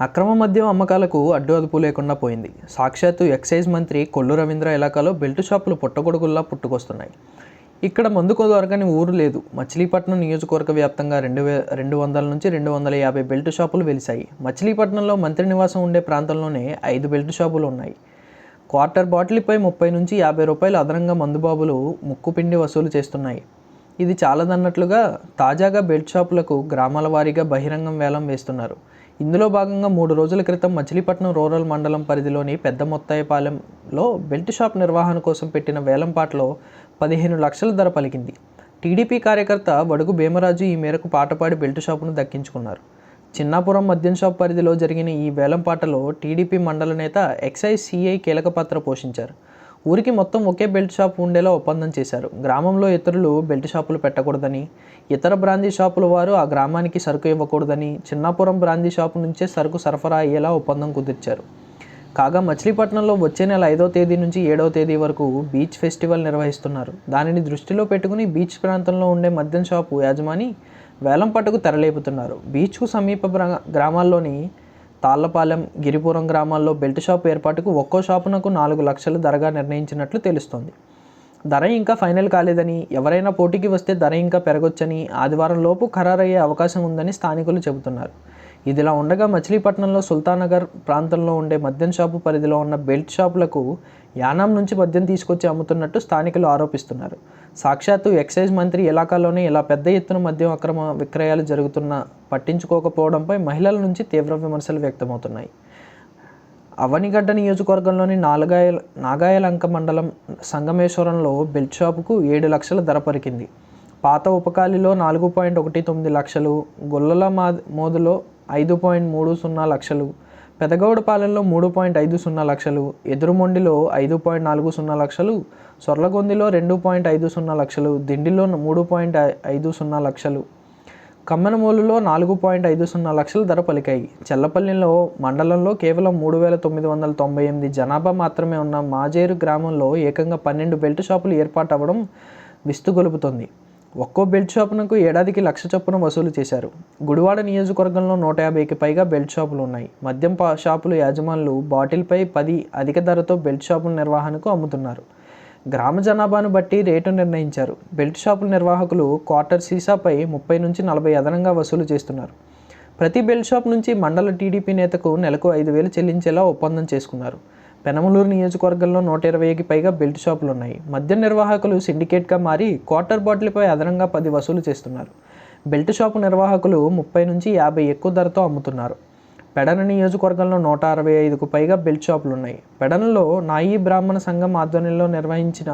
అక్రమ మద్యం అమ్మకాలకు అడ్డు అదుపు లేకుండా పోయింది. సాక్షాత్తు ఎక్సైజ్ మంత్రి కొల్లు రవీంద్ర ఇలాకాలో బెల్ట్ షాపులు పుట్టగొడుగుల్లా పుట్టుకొస్తున్నాయి. ఇక్కడ మందుకు దొరకని ఊరు లేదు. మచిలీపట్నం నియోజకవర్గ వ్యాప్తంగా 200 నుంచి 250 బెల్ట్ షాపులు వెలిశాయి. మచిలీపట్నంలో మంత్రి నివాసం ఉండే ప్రాంతంలోనే 5 బెల్ట్ షాపులు ఉన్నాయి. క్వార్టర్ బాటిల్పై 30 నుంచి 50 రూపాయలు అదనంగా మందుబాబులు ముక్కుపిండి వసూలు చేస్తున్నాయి. ఇది చాలదన్నట్లుగా తాజాగా బెల్ట్ షాపులకు గ్రామాల వారీగా బహిరంగం వేలం వేస్తున్నారు. ఇందులో భాగంగా 3 రోజుల క్రితం మచిలీపట్నం రూరల్ మండలం పరిధిలోని పెద్ద మొత్తాయిపాలెంలో బెల్ట్ షాప్ నిర్వహణ కోసం పెట్టిన వేలంపాటలో 15 లక్షల ధర పలికింది. టీడీపీ కార్యకర్త బడుగు భీమరాజు ఈ మేరకు పాట పాడి బెల్ట్ షాపును దక్కించుకున్నారు. చిన్నాపురం మద్యం షాప్ పరిధిలో జరిగిన ఈ వేలంపాటలో టీడీపీ మండల నేత ఎక్సైజ్ సిఐ కీలక పాత్ర పోషించారు. ఊరికి మొత్తం ఒకే బెల్ట్ షాప్ ఉండేలా ఒప్పందం చేశారు. గ్రామంలో ఇతరులు బెల్ట్ షాపులు పెట్టకూడదని, ఇతర బ్రాందీ షాపుల వారు ఆ గ్రామానికి సరుకు ఇవ్వకూడదని, చిన్నాపురం బ్రాందీ షాపు నుంచే సరుకు సరఫరా అయ్యేలా ఒప్పందం కుదిర్చారు. కాగా మచిలీపట్నంలో వచ్చే నెల 5వ తేదీ నుంచి 7వ తేదీ వరకు బీచ్ ఫెస్టివల్ నిర్వహిస్తున్నారు. దానిని దృష్టిలో పెట్టుకుని బీచ్ ప్రాంతంలో ఉండే మద్యం షాపు యాజమాని వేలంపాటకు తెరలేపుతున్నారు. బీచ్కు సమీప గ్రామాల్లోని తాళ్లపాలెం, గిరిపురం గ్రామాల్లో బెల్ట్ షాప్ ఏర్పాటుకు ఒక్కో షాపునకు 4 లక్షలు ధరగా నిర్ణయించినట్లు తెలుస్తోంది. ధర ఇంకా ఫైనల్ కాలేదని, ఎవరైనా పోటీకి వస్తే ధర ఇంకా పెరగొచ్చని, ఆదివారం లోపు ఖరారయ్యే అవకాశం ఉందని స్థానికులు చెబుతున్నారు. ఇదిలా ఉండగా మచిలీపట్నంలో సుల్తానగర్ ప్రాంతంలో ఉండే మద్యం షాపు పరిధిలో ఉన్న బెల్ట్ షాపులకు యానాం నుంచి మద్యం తీసుకొచ్చి అమ్ముతున్నట్టు స్థానికులు ఆరోపిస్తున్నారు. సాక్షాత్తు ఎక్సైజ్ మంత్రి ఇలాకాలోనే ఇలా పెద్ద ఎత్తున మద్యం అక్రమ విక్రయాలు జరుగుతున్నా పట్టించుకోకపోవడంపై మహిళల నుంచి తీవ్ర విమర్శలు వ్యక్తమవుతున్నాయి. అవనిగడ్డ నియోజకవర్గంలోని నాగాయలంక మండలం సంగమేశ్వరంలో బెల్ట్ షాపుకు 7 లక్షల ధర పలికింది. పాత ఉపకాలిలో 4.19 లక్షలు, గొల్లల మోదులో 5.30 లక్షలు, పెదగౌడపాలెంలో 3.50 లక్షలు, ఎదురుమొండిలో 5.40 లక్షలు, సొర్లగొందిలో 2.50 లక్షలు, దిండిలో 3.50 లక్షలు, కమ్మనమూలులో 4.50 లక్షల ధర పలికాయి. చెల్లపల్లిలో మండలంలో కేవలం 3,998 జనాభా మాత్రమే ఉన్న మాజేరు గ్రామంలో ఏకంగా 12 బెల్ట్ షాపులు ఏర్పాటు అవ్వడం విస్తుగొలుపుతోంది. ఒక్కో బెల్ట్ షాపునకు ఏడాదికి 1,00,000 చొప్పున వసూలు చేశారు. గుడివాడ నియోజకవర్గంలో 150కి పైగా బెల్ట్ షాపులు ఉన్నాయి. మద్యం షాపుల యాజమానులు బాటిల్పై 10 అధిక ధరతో బెల్ట్ షాపుల నిర్వహణకు అమ్ముతున్నారు. గ్రామ జనాభాను బట్టి రేటు నిర్ణయించారు. బెల్ట్ షాపుల నిర్వాహకులు క్వార్టర్ సీసాపై 30 నుంచి 40 అదనంగా వసూలు చేస్తున్నారు. ప్రతి బెల్ట్ షాప్ నుంచి మండల టీడీపీ నేతకు నెలకు 5,000 చెల్లించేలా ఒప్పందం చేసుకున్నారు. పెనమలూరు నియోజకవర్గంలో 120కి పైగా బెల్ట్ షాపులు ఉన్నాయి. మద్యం నిర్వాహకులు సిండికేట్గా మారి క్వార్టర్ బాటిల్పై అదనంగా 10 వసూలు చేస్తున్నారు. బెల్ట్ షాపు నిర్వాహకులు 30 నుంచి 50 ఎక్కువ ధరతో అమ్ముతున్నారు. పెడన నియోజకవర్గంలో 165కు పైగా బెల్ట్ షాపులు ఉన్నాయి. పెడనలో నాయీ బ్రాహ్మణ సంఘం ఆధ్వర్యంలో నిర్వహించిన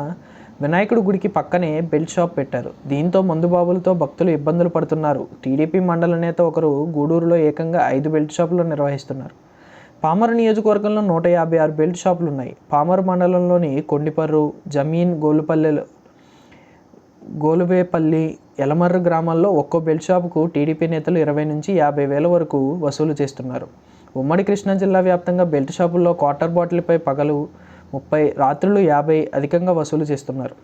వినాయకుడి గుడికి పక్కనే బెల్ట్ షాప్ పెట్టారు. దీంతో మందుబాబులతో భక్తులు ఇబ్బందులు పడుతున్నారు. టీడీపీ మండల నేత ఒకరు గూడూరులో ఏకంగా 5 బెల్ట్ షాపులు నిర్వహిస్తున్నారు. పామరు నియోజకవర్గంలో 156 బెల్ట్ షాపులు ఉన్నాయి. పామరు మండలంలోని కొండిపర్రు, జమీన్, గోలువేపల్లి, ఎలమర్రు గ్రామాల్లో ఒక్కో బెల్ట్ షాపుకు టీడీపీ నేతలు 20 నుంచి 50 వేల వరకు వసూలు చేస్తున్నారు. ఉమ్మడి కృష్ణా జిల్లా వ్యాప్తంగా బెల్ట్ షాపుల్లో క్వార్టర్ బాటిల్పై పగలు 30, రాత్రులు 50 అధికంగా వసూలు చేస్తున్నారు.